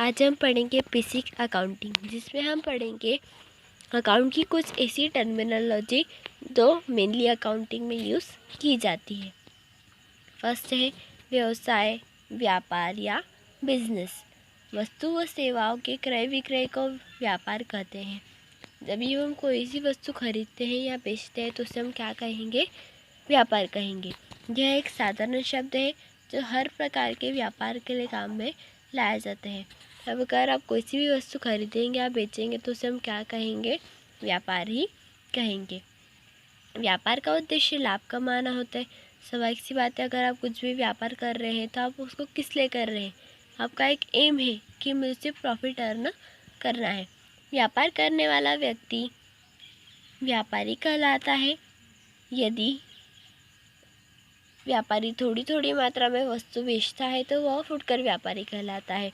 आज हम पढ़ेंगे बेसिक अकाउंटिंग, जिसमें हम पढ़ेंगे अकाउंट की कुछ ऐसी टर्मिनोलॉजी जो मेनली अकाउंटिंग में यूज़ की जाती है। फर्स्ट है व्यवसाय, व्यापार या बिजनेस। वस्तु व सेवाओं के क्रय विक्रय को व्यापार कहते हैं। जब भी हम कोई सी वस्तु खरीदते हैं या बेचते हैं तो उसे हम क्या कहेंगे? व्यापार कहेंगे। यह एक साधारण शब्द है जो हर प्रकार के व्यापार के लिए काम में लाया जाता है। अब अगर आप कोई सी भी वस्तु खरीदेंगे या बेचेंगे तो उसे हम क्या कहेंगे? व्यापार ही कहेंगे। व्यापार का उद्देश्य लाभ कमाना होता है। स्वाभाविक सी बात है, अगर आप कुछ भी व्यापार कर रहे हैं तो आप उसको किस लिए कर रहे हैं? आपका एक एम है कि मुझे प्रॉफिट अर्न करना है। व्यापार करने वाला व्यक्ति व्यापारी कहलाता है। यदि व्यापारी थोड़ी थोड़ी मात्रा में वस्तु बेचता है तो वह फुटकर व्यापारी कहलाता है।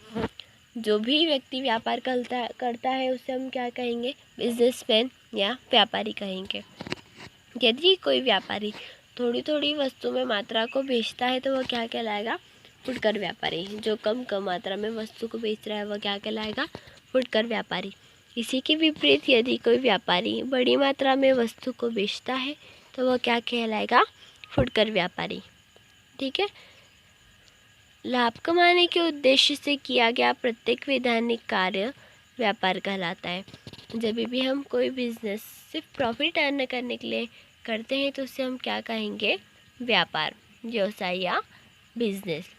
जो भी व्यक्ति व्यापार करता है उसे हम क्या कहेंगे? बिजनेसमैन या व्यापारी कहेंगे। यदि कोई व्यापारी थोड़ी थोड़ी वस्तु में मात्रा को बेचता है तो वह क्या कहलाएगा? फुटकर व्यापारी। जो कम मात्रा में वस्तु को बेच रहा है वह क्या कहलाएगा? फुटकर व्यापारी। इसी के विपरीत यदि कोई व्यापारी बड़ी मात्रा में वस्तु को बेचता है तो वह क्या कहलाएगा? फुटकर व्यापारी। ठीक है। लाभ कमाने के उद्देश्य से किया गया प्रत्येक वैधानिक कार्य व्यापार कहलाता है। जब भी हम कोई बिजनेस सिर्फ प्रॉफिट अर्न करने के लिए करते हैं तो उसे हम क्या कहेंगे? व्यापार, व्यवसाय या बिजनेस।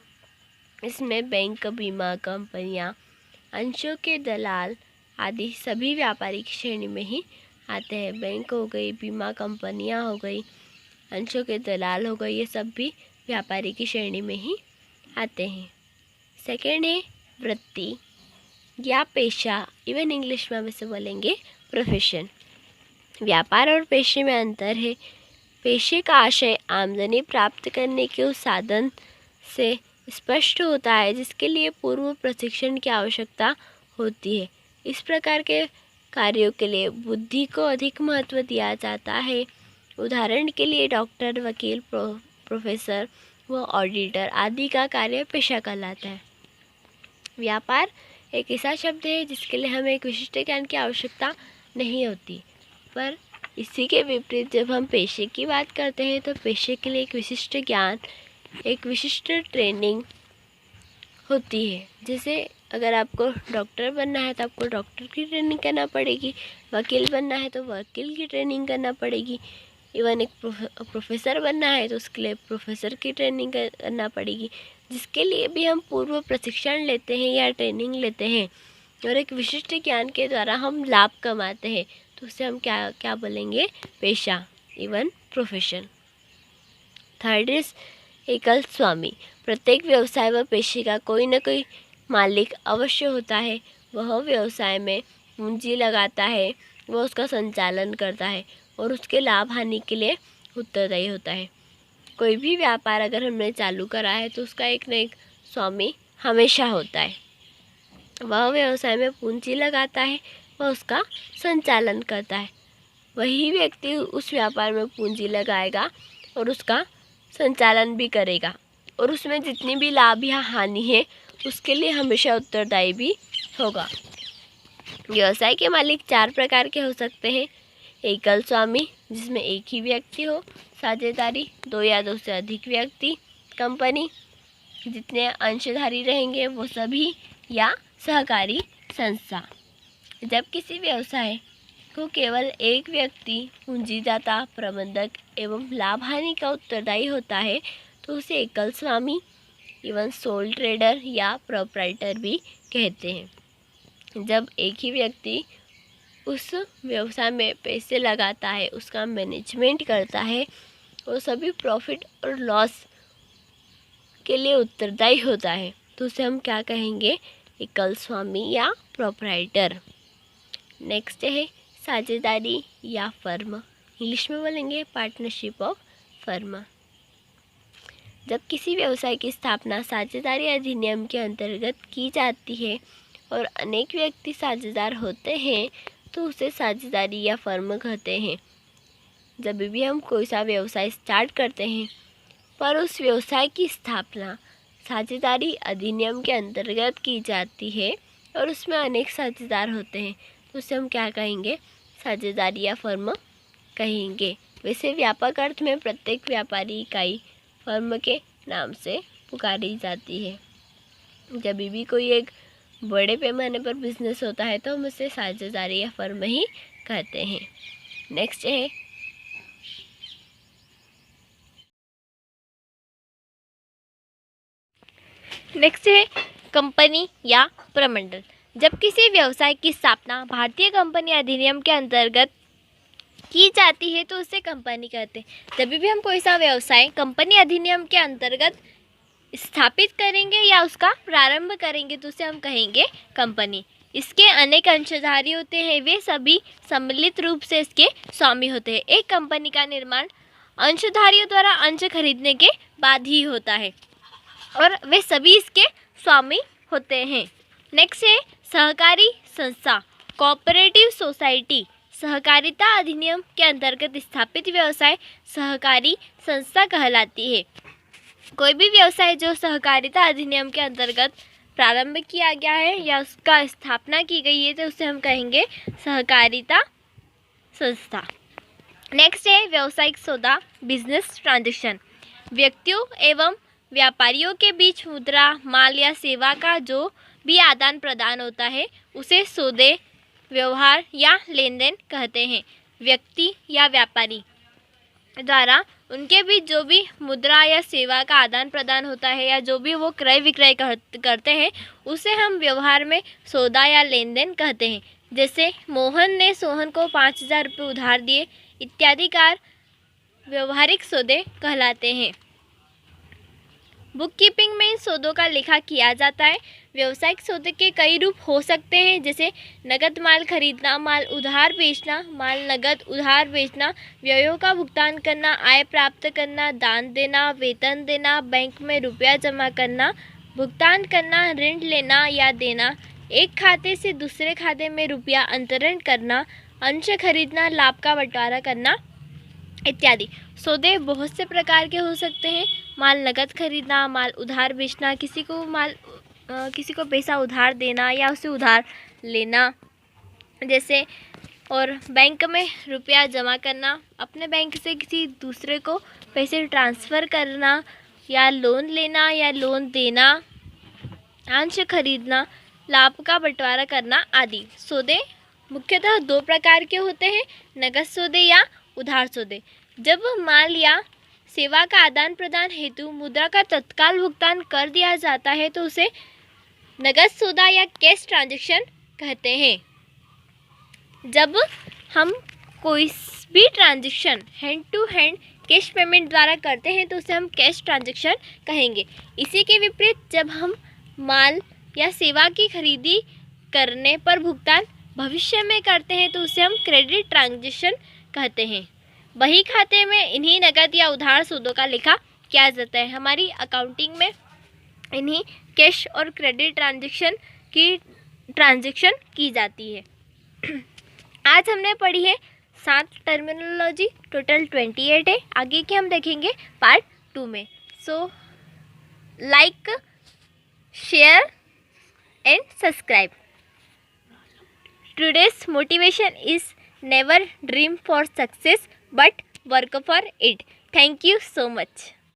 इसमें बैंक, बीमा कंपनियां, अंशों के दलाल आदि सभी व्यापारी की श्रेणी में ही आते हैं। बैंक हो गई, बीमा कंपनियां हो गई, अंशों के दलाल हो गए, ये सब भी व्यापारी की श्रेणी में ही आते हैं। सेकेंड है वृत्ति या पेशा, इवन इंग्लिश में हम इसे बोलेंगे प्रोफेशन। व्यापार और पेशे में अंतर है। पेशे का आशय आमदनी प्राप्त करने के उस साधन से स्पष्ट होता है जिसके लिए पूर्व प्रशिक्षण की आवश्यकता होती है। इस प्रकार के कार्यों के लिए बुद्धि को अधिक महत्व दिया जाता है। उदाहरण के लिए डॉक्टर, वकील, प्रोफेसर व ऑडिटर आदि का कार्य पेशा कहलाता है। व्यापार एक ऐसा शब्द है जिसके लिए हमें एक विशिष्ट ज्ञान की आवश्यकता नहीं होती, पर इसी के विपरीत जब हम पेशे की बात करते हैं तो पेशे के लिए एक विशिष्ट ज्ञान, एक विशिष्ट ट्रेनिंग होती है। जैसे अगर आपको डॉक्टर बनना है तो आपको डॉक्टर की ट्रेनिंग करना पड़ेगी, वकील बनना है तो वकील की ट्रेनिंग करना पड़ेगी, इवन एक प्रोफेसर बनना है तो उसके लिए प्रोफेसर की ट्रेनिंग करना पड़ेगी, जिसके लिए भी हम पूर्व प्रशिक्षण लेते हैं या ट्रेनिंग लेते हैं और एक विशिष्ट ज्ञान के द्वारा हम लाभ कमाते हैं तो उसे हम क्या बोलेंगे? पेशा, इवन प्रोफेशन। थर्ड इज एकल स्वामी। प्रत्येक व्यवसाय व पेशे का कोई न कोई मालिक अवश्य होता है। वह व्यवसाय में पूंजी लगाता है, वह उसका संचालन करता है और उसके लाभ हानि के लिए उत्तरदायी होता है। कोई भी व्यापार अगर हमने चालू करा है तो उसका एक न एक स्वामी हमेशा होता है। वह व्यवसाय में पूंजी लगाता है, वह उसका संचालन करता है। वही व्यक्ति उस व्यापार में पूंजी लगाएगा और उसका संचालन भी करेगा और उसमें जितनी भी लाभ या हानि है उसके लिए हमेशा उत्तरदायी भी होगा। व्यवसाय के मालिक 4 प्रकार के हो सकते हैं। एकल स्वामी, जिसमें एक ही व्यक्ति हो। साझेदारी, 2 या 2 से अधिक व्यक्ति। कंपनी, जितने अंशधारी रहेंगे वो सभी। या सहकारी संस्था। जब किसी व्यवसाय को केवल एक व्यक्ति पूंजीदाता, प्रबंधक एवं लाभ हानि का उत्तरदायी होता है तो उसे एकल स्वामी, इवन सोल ट्रेडर या प्रोप्राइटर भी कहते हैं। जब एक ही व्यक्ति उस व्यवसाय में पैसे लगाता है, उसका मैनेजमेंट करता है और सभी प्रॉफिट और लॉस के लिए उत्तरदायी होता है तो उसे हम क्या कहेंगे? एकल स्वामी या प्रोप्राइटर। नेक्स्ट है साझेदारी या फर्म, इंग्लिश में बोलेंगे पार्टनरशिप ऑफ फर्म। जब किसी व्यवसाय की स्थापना साझेदारी अधिनियम के अंतर्गत की जाती है और अनेक व्यक्ति साझेदार होते हैं तो उसे साझेदारी या फर्म कहते हैं। जब भी हम कोई सा व्यवसाय स्टार्ट करते हैं पर उस व्यवसाय की स्थापना साझेदारी अधिनियम के अंतर्गत की जाती है और उसमें अनेक साझेदार होते हैं तो उसे हम क्या कहेंगे? साझेदारी या फर्म कहेंगे। वैसे व्यापक अर्थ में प्रत्येक व्यापारी इकाई फर्म के नाम से पुकारी जाती है। जब भी कोई एक बड़े पैमाने पर बिजनेस होता है तो हम उसे साझेदारी या फर्म ही कहते हैं। नेक्स्ट है कंपनी या प्रमंडल। जब किसी व्यवसाय की स्थापना भारतीय कंपनी अधिनियम के अंतर्गत की जाती है तो उसे कंपनी कहते हैं। जब भी हम कोई सा व्यवसाय कंपनी अधिनियम के अंतर्गत स्थापित करेंगे या उसका प्रारंभ करेंगे तो उसे हम कहेंगे कंपनी। इसके अनेक अंशधारी होते हैं, वे सभी सम्मिलित रूप से इसके स्वामी होते हैं। एक कंपनी का निर्माण अंशधारियों द्वारा अंश खरीदने के बाद ही होता है और वे सभी इसके स्वामी होते हैं। नेक्स्ट है सहकारी संस्था, कोऑपरेटिव सोसाइटी। सहकारिता अधिनियम के अंतर्गत स्थापित व्यवसाय सहकारी संस्था कहलाती है। कोई भी व्यवसाय जो सहकारिता अधिनियम के अंतर्गत प्रारंभ किया गया है या उसका स्थापना की गई है तो उसे हम कहेंगे सहकारिता संस्था। नेक्स्ट है व्यावसायिक सौदा, बिजनेस ट्रांजैक्शन। व्यक्तियों एवं व्यापारियों के बीच मुद्रा, माल या सेवा का जो भी आदान प्रदान होता है उसे सौदे, व्यवहार या लेन देन कहते हैं। व्यक्ति या व्यापारी द्वारा उनके बीच जो भी मुद्रा या सेवा का आदान प्रदान होता है या जो भी वो क्रय विक्रय करते हैं उसे हम व्यवहार में सौदा या लेन देन कहते हैं। जैसे मोहन ने सोहन को 5,000 रुपये उधार दिए इत्यादि कार व्यवहारिक सौदे कहलाते हैं। बुक कीपिंग में इन सौदों का लेखा किया जाता है। व्यवसायिक सौदे के कई रूप हो सकते हैं, जैसे नकद माल खरीदना, माल उधार बेचना, माल नकद उधार बेचना, व्ययों का भुगतान करना, आय प्राप्त करना, दान देना, वेतन देना, बैंक में रुपया जमा करना, भुगतान करना, ऋण लेना या देना, एक खाते से दूसरे खाते में रुपया अंतरण करना, अंश खरीदना, लाभ का बंटवारा करना इत्यादि। सौदे बहुत से प्रकार के हो सकते हैं। माल नकद खरीदना, माल उधार बेचना, किसी को पैसा उधार देना या उसे उधार लेना जैसे, और बैंक में रुपया जमा करना, अपने बैंक से किसी दूसरे को पैसे ट्रांसफ़र करना या लोन लेना या लोन देना, अंश खरीदना, लाभ का बंटवारा करना आदि। सौदे मुख्यतः 2 प्रकार के होते हैं, नकद सौदे या उधार सौदे। जब माल या सेवा का आदान प्रदान हेतु मुद्रा का तत्काल भुगतान कर दिया जाता है तो उसे नकद सौदा या कैश ट्रांजैक्शन कहते हैं। जब हम कोई भी transaction hand to hand cash payment द्वारा करते हैं तो उसे हम कैश ट्रांजैक्शन कहेंगे। इसी के विपरीत जब हम माल या सेवा की खरीदी करने पर भुगतान भविष्य में करते हैं तो उसे हम क्रेडिट ट्रांजैक्शन कहते हैं। बही खाते में इन्हीं नकद या उधार सौदों का लेखा किया जाता है। हमारी अकाउंटिंग में इन्हीं कैश और क्रेडिट ट्रांजैक्शन की जाती है। आज हमने पढ़ी है 7 टर्मिनोलॉजी, टोटल 28 है। आगे के हम देखेंगे पार्ट 2 में। So like, share and subscribe. Today's motivation is never dream for success but work for it. Thank you so much.